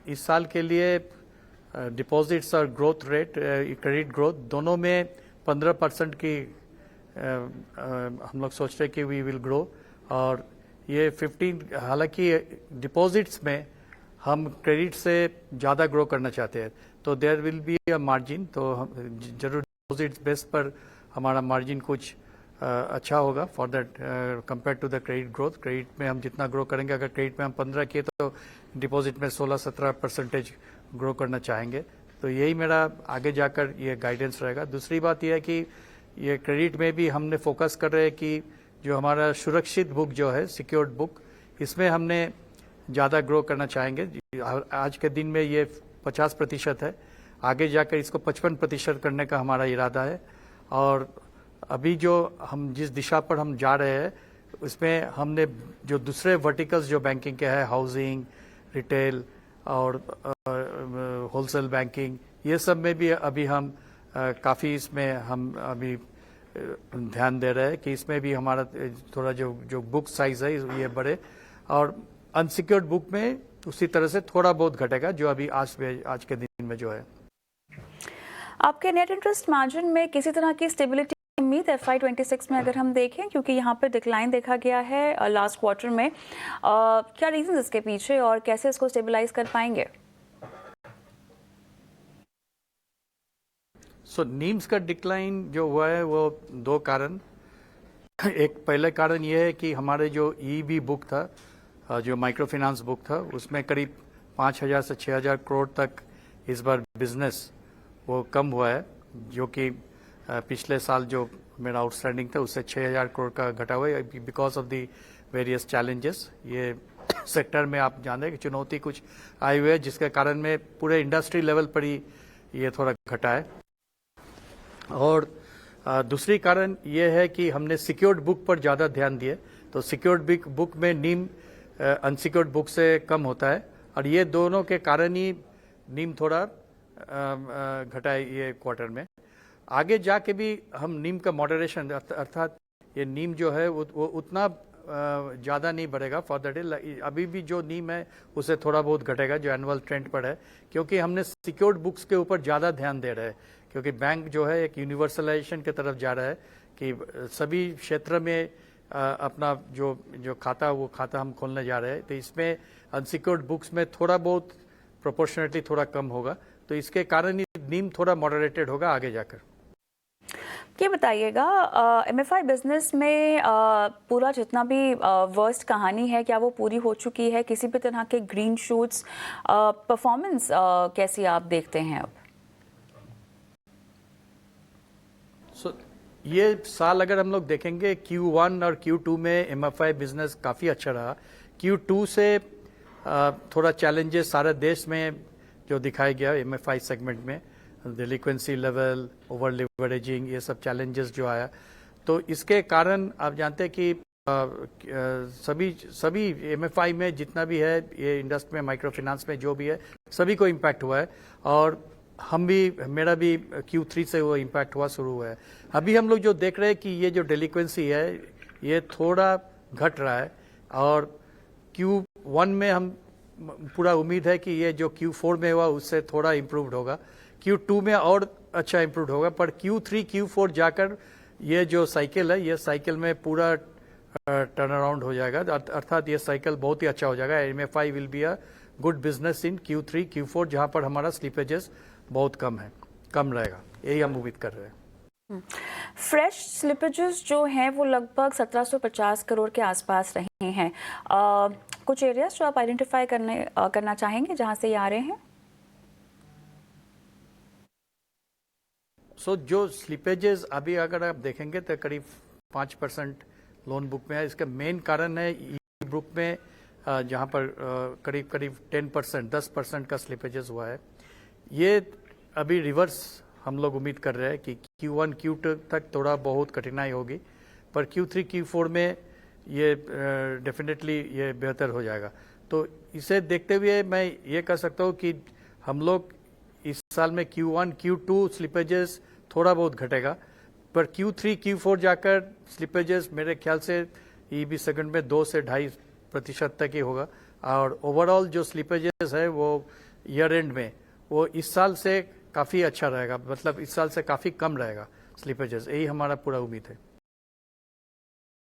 इस साल के लिए डिपॉजिट्स और ग्रोथ रेट, क्रेडिट ग्रोथ दोनों में 15% की हम लोग सोच रहे कि वी विल ग्रो। और ये 15, हालांकि डिपॉजिट्स में हम क्रेडिट से ज़्यादा ग्रो करना चाहते हैं, तो there will be a margin. तो हम जरूर डिपॉजिट्स बेस पर हमारा मार्जिन कुछ अच्छा होगा for that compare to the credit growth. Credit में हम जितना ग्रो करेंगे, अगर क्रेडिट में हम 15 किए तो डिपॉजिट में 16-17% ग्रो करना चाहेंगे। तो यही मेरा आगे जाकर ये गाइडेंस रहेगा। दूसरी बात यह है कि ये क्रेडिट में भी हमने फोकस कर रहे हैं कि जो हमारा सुरक्षित बुक जो है, सिक्योर्ड बुक, इसमें हमने ज़्यादा ग्रो करना चाहेंगे। आज के दिन में ये 50% है, आगे जाकर इसको 55% करने का हमारा इरादा है। और अभी जो हम जिस दिशा पर हम जा रहे हैं उसमें हमने जो दूसरे वर्टिकल्स जो बैंकिंग के हैं, हाउसिंग, रिटेल और होलसेल बैंकिंग, ये सब में भी अभी हम काफ़ी इसमें हम अभी ध्यान दे रहे हैं कि इसमें भी हमारा थोड़ा जो बुक साइज है ये बढ़े। और अनसिक्योर्ड बुक में उसी तरह से थोड़ा बहुत घटेगा जो अभी आज के दिन में जो है। आपके नेट इंटरेस्ट मार्जिन में किसी तरह की स्टेबिलिटी उम्मीद FY26 में अगर हम देखें, क्योंकि यहाँ पर डिक्लाइन देखा गया है लास्ट क्वार्टर में, क्या रीजन इसके पीछे और कैसे इसको स्टेबलाइज कर पाएंगे? नीम्स का डिक्लाइन जो हुआ है वो दो कारण। एक पहले कारण ये है कि हमारे जो EEB बुक था, जो माइक्रो फाइनेंस बुक था, उसमें करीब 5,000 से 6,000 करोड़ तक इस बार बिजनेस वो कम हुआ है, जो कि पिछले साल जो मेरा आउटस्टैंडिंग था उससे 6,000 करोड़ का घटा हुआ है because of the various challenges. ये सेक्टर में आप जानते हैं कि चुनौती कुछ आई हुई है, जिसके कारण में पूरे इंडस्ट्री लेवल पर ही ये थोड़ा घटा है। और दूसरी कारण ये है कि हमने सिक्योर्ड बुक पर ज़्यादा ध्यान दिए, तो सिक्योर्ड बुक में नीम अनसिक्योर्ड बुक से कम होता है, और ये दोनों के कारण ही नीम थोड़ा घटा है ये क्वार्टर में। आगे जाके भी हम नीम का मॉडरेशन, अर्थात ये नीम जो है वो उतना ज़्यादा नहीं बढ़ेगा फॉर द डे। अभी भी जो नीम है उसे थोड़ा बहुत घटेगा जो एनुअल ट्रेंड पर है, क्योंकि हमने सिक्योर्ड बुक्स के ऊपर ज़्यादा ध्यान दे रहे हैं। क्योंकि बैंक जो है एक यूनिवर्सलाइजेशन की तरफ जा रहा है कि सभी क्षेत्र में अपना जो खाता वो खाता हम खोलने जा रहे हैं, तो इसमें अनसिक्योर्ड बुक्स में थोड़ा बहुत प्रोपोर्शनेटली थोड़ा कम होगा, तो इसके कारण ही नीम थोड़ा मॉडरेटेड होगा आगे जाकर। ये बताइएगा, MFI बिजनेस में पूरा जितना भी वर्स्ट कहानी है, क्या वो पूरी हो चुकी है? किसी भी तरह के ग्रीन शूट्स, परफॉर्मेंस कैसी आप देखते हैं अब? ये साल अगर हम लोग देखेंगे Q1 और Q2 में MFI बिजनेस काफ़ी अच्छा रहा। Q2 से थोड़ा चैलेंजेस सारे देश में जो दिखाया गया MFI सेगमेंट में, डिलिक्वेंसी लेवल, ओवर लिवरेजिंग, ये सब चैलेंजेस जो आया, तो इसके कारण आप जानते हैं कि सभी MFI में जितना भी है ये इंडस्ट्री में, माइक्रो फाइनेंस में जो भी है, सभी को इम्पैक्ट हुआ है। और मेरा भी Q3 से वो इम्पैक्ट हुआ शुरू हुआ है। अभी हम लोग जो देख रहे हैं कि ये जो डिलिक्वेंसी है ये थोड़ा घट रहा है, और Q1 में हम पूरा उम्मीद है कि ये जो Q4 में हुआ उससे थोड़ा इम्प्रूव्ड होगा, Q2 में और अच्छा इम्प्रूव्ड होगा, पर Q3 Q4 जाकर ये जो साइकिल है, ये साइकिल में पूरा टर्न अराउंड हो जाएगा, अर्थात ये साइकिल बहुत ही अच्छा हो जाएगा। MFI will be a good business in Q3 Q4, जहां पर हमारा स्लिपेजेस बहुत कम रहेगा, यही हम उम्मीद कर रहे हैं। फ्रेश स्लिपेजेस जो हैं वो लगभग 1750 करोड़ के आसपास रहे हैं। कुछ एरियाज जो आप आइडेंटिफाई करना चाहेंगे जहां से ये आ रहे हैं? जो स्लिपेजेस अभी अगर आप देखेंगे तो करीब 5% लोन बुक में है। इसका मेन कारण है ई बुक में जहां पर करीब 10% का स्लिपेजेस हुआ है। ये अभी रिवर्स हम लोग उम्मीद कर रहे हैं कि Q1 Q2 तक थोड़ा बहुत कठिनाई होगी, पर Q3 Q4 में ये डेफिनेटली ये बेहतर हो जाएगा। तो इसे देखते हुए मैं ये कह सकता हूँ कि हम लोग इस साल में Q1 Q2 स्लिपेजेस थोड़ा बहुत घटेगा, पर Q3 Q4 जाकर स्लिपेजेस मेरे ख्याल से EEB सेगमेंट में 2 से 2.5% तक ही होगा, और ओवरऑल जो स्लिपेजेस है वो ईयर एंड में वो इस साल से काफ़ी अच्छा रहेगा, मतलब इस साल से काफ़ी कम रहेगा स्लीपेजेस, यही हमारा पूरा उम्मीद है।